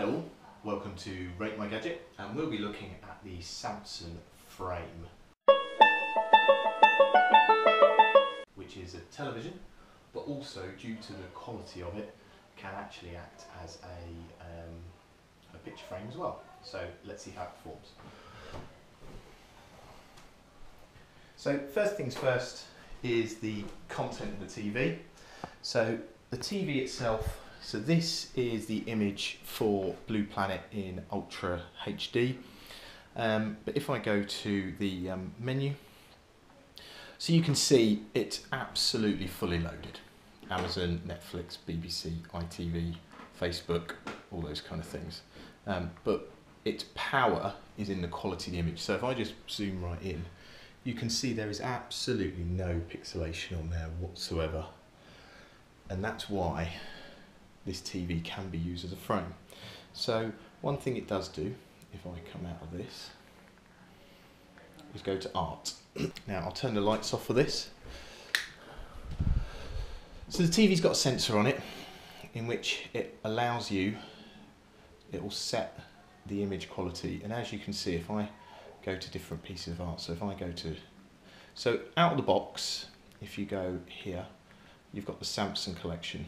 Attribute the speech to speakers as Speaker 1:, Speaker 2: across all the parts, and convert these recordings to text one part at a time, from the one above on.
Speaker 1: Hello, welcome to Rate My Gadget, and we'll be looking at the Samsung Frame, which is a television, but also due to the quality of it, can actually act as a picture frame as well. So let's see how it performs. So first things first is the content of the TV. So the TV itself, so this is the image for Blue Planet in Ultra HD. But if I go to the menu, so you can see it's absolutely fully loaded. Amazon, Netflix, BBC, ITV, Facebook, all those kind of things. But its power is in the quality of the image. So if I just zoom right in, you can see there is absolutely no pixelation on there whatsoever. And that's why this TV can be used as a frame. So one thing it does do, if I come out of this, is go to art. Now I'll turn the lights off for this. So the TV's got a sensor on it in which it allows you, it will set the image quality, and as you can see, if I go to different pieces of art, so if I go to, so out of the box, if you go here, you've got the Samsung collection.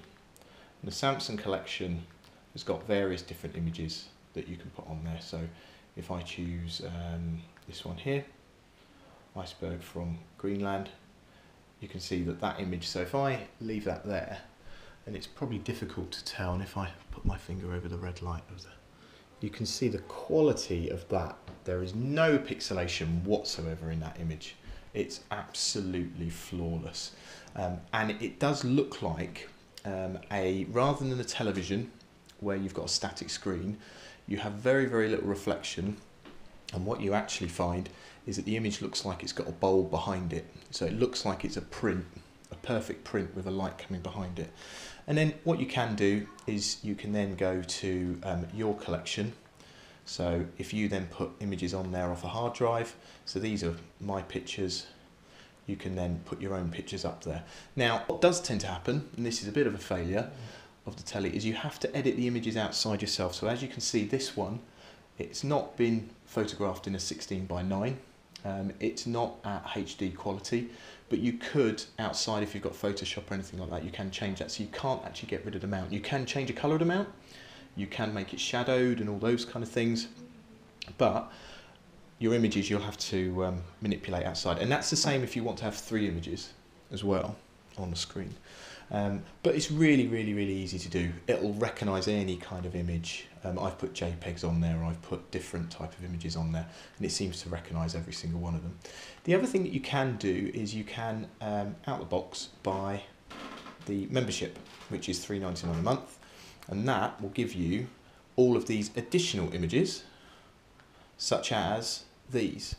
Speaker 1: And the Samsung collection has got various different images that you can put on there. So if I choose this one here, iceberg from Greenland, you can see that that image, so if I leave that there, and it's probably difficult to tell, and if I put my finger over the red light of the, you can see the quality of that. There is no pixelation whatsoever in that image. It's absolutely flawless. And it does look like rather than a television where you've got a static screen, you have very, very little reflection. And what you actually find is that the image looks like it's got a bulb behind it. So it looks like it's a print, a perfect print with a light coming behind it. And then what you can do is you can then go to your collection. So if you then put images on there off a hard drive, so these are my pictures, you can then put your own pictures up there. Now, what does tend to happen, and this is a bit of a failure of the telly, is you have to edit the images outside yourself. So as you can see, this one, it's not been photographed in a 16:9. It's not at HD quality, but you could, outside, if you've got Photoshop or anything like that, you can change that. So you can't actually get rid of the mount. You can change a coloured amount, you can make it shadowed and all those kind of things, but your images you'll have to manipulate outside. And that's the same if you want to have 3 images as well on the screen. But it's really, really, really easy to do. It'll recognise any kind of image. I've put JPEGs on there, I've put different type of images on there, and it seems to recognise every single one of them. The other thing that you can do is you can, out the box, buy the membership, which is £3.99 a month, and that will give you all of these additional images, such as these.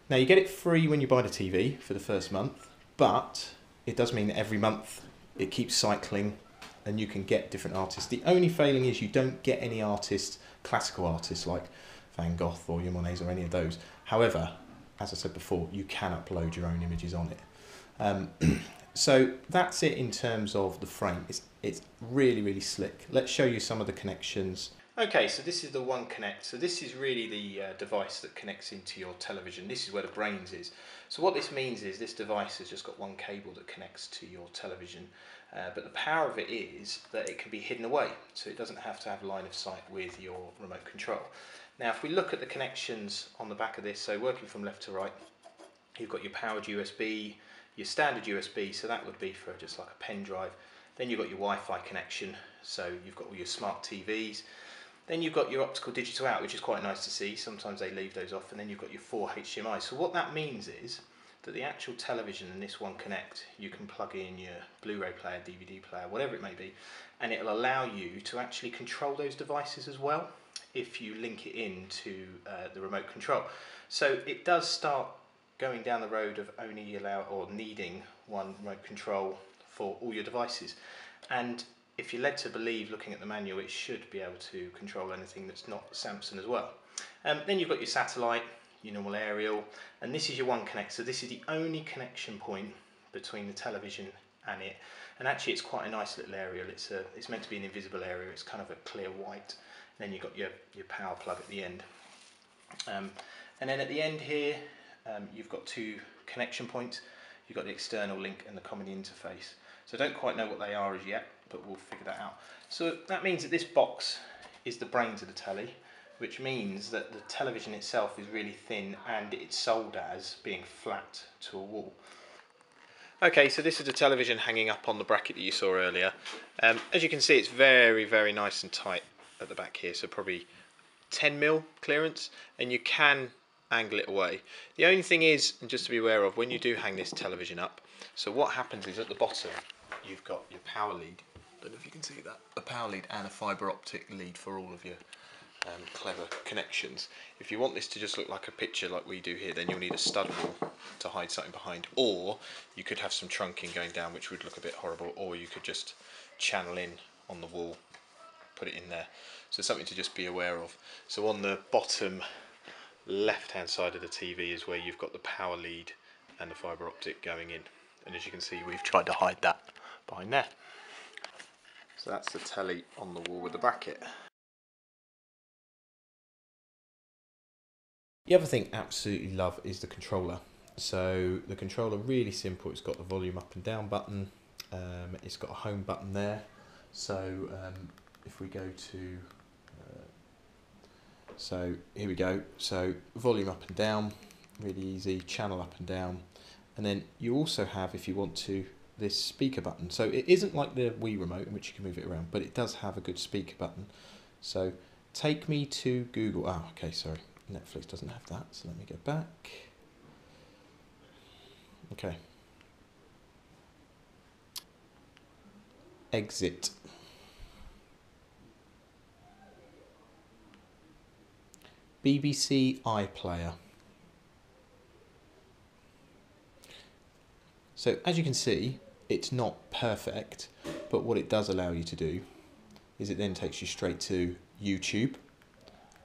Speaker 1: Now you get it free when you buy the TV for the first month, but it does mean that every month it keeps cycling and you can get different artists. The only failing is you don't get any artists, classical artists like Van Gogh or Monets or any of those. However, as I said before, you can upload your own images on it. So that's it in terms of the frame. It's really, really slick. Let's show you some of the connections. Okay, so this is the One Connect. So this is really the device that connects into your television. This is where the brains is. So what this means is this device has just got one cable that connects to your television. But the power of it is that it can be hidden away. So it doesn't have to have line of sight with your remote control. Now, if we look at the connections on the back of this, so working from left to right, you've got your powered USB, your standard USB, so that would be for just like a pen drive. Then you've got your Wi-Fi connection, so you've got all your smart TVs. Then you've got your optical digital out, which is quite nice to see. Sometimes they leave those off, and then you've got your 4 HDMI. So what that means is that the actual television and this One Connect, you can plug in your Blu-ray player, DVD player, whatever it may be, and it'll allow you to actually control those devices as well if you link it into the remote control. So it does start going down the road of only needing one remote control for all your devices. And if you're led to believe, looking at the manual, it should be able to control anything that's not Samsung as well. Then you've got your satellite, your normal aerial, and this is your One Connect. So this is the only connection point between the television and it. And actually it's quite a nice little aerial. It's meant to be an invisible area. It's kind of a clear white. Then you've got your power plug at the end. And then at the end here, you've got 2 connection points. You've got the external link and the common interface. So I don't quite know what they are as yet, but we'll figure that out. So that means that this box is the brains of the telly, which means that the television itself is really thin and it's sold as being flat to a wall. Okay, so this is the television hanging up on the bracket that you saw earlier. As you can see, it's very, very nice and tight at the back here, so probably 10mm clearance, and you can angle it away. The only thing is, and just to be aware of, when you do hang this television up, so what happens is at the bottom you've got your power lead. I don't know if you can see that. A power lead and a fibre optic lead for all of your clever connections. If you want this to just look like a picture like we do here, then you'll need a stud wall to hide something behind, or you could have some trunking going down, which would look a bit horrible, or you could just channel in on the wall, put it in there. So something to just be aware of. So on the bottom left hand side of the TV is where you've got the power lead and the fibre optic going in, and as you can see, we've tried to hide that behind there. So that's the telly on the wall with the bracket. The other thing I absolutely love is the controller. So the controller, really simple. It's got the volume up and down button. It's got a home button there. So if we go to, so here we go. So volume up and down, really easy. Channel up and down. And then you also have, if you want to, this speaker button. So it isn't like the Wii remote in which you can move it around, but it does have a good speaker button. So take me to Google. Ah, okay, sorry. Netflix doesn't have that, so let me go back. Okay. Exit. BBC iPlayer. So as you can see, it's not perfect, but what it does allow you to do is it then takes you straight to YouTube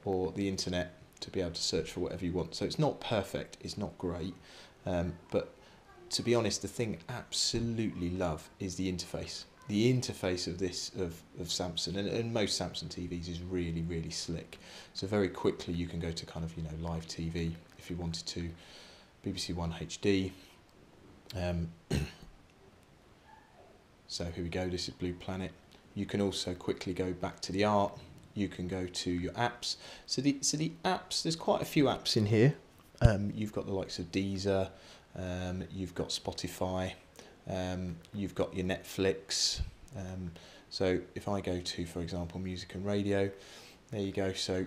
Speaker 1: or the internet to be able to search for whatever you want. So it's not perfect, it's not great, but to be honest, the thing I absolutely love is the interface. The interface of this, of Samsung, and most Samsung TVs is really, really slick. So very quickly you can go to kind of, you know, live TV if you wanted to, BBC One HD. So here we go, this is Blue Planet. You can also quickly go back to the art. You can go to your apps. So the apps, there's quite a few apps in here. You've got the likes of Deezer, you've got Spotify, you've got your Netflix. So if I go to, for example, music and radio, there you go. So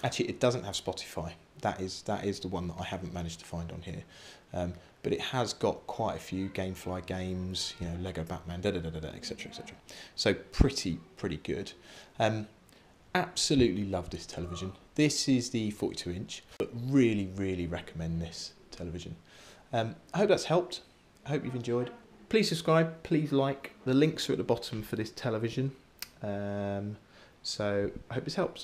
Speaker 1: actually it doesn't have Spotify. That is the one that I haven't managed to find on here. But it has got quite a few Gamefly games, you know, Lego Batman, etc, etc. So pretty good. Absolutely love this television. This is the 42-inch, but really recommend this television. I hope that's helped. I hope you've enjoyed. Please subscribe, please like. The links are at the bottom for this television. So I hope this helps.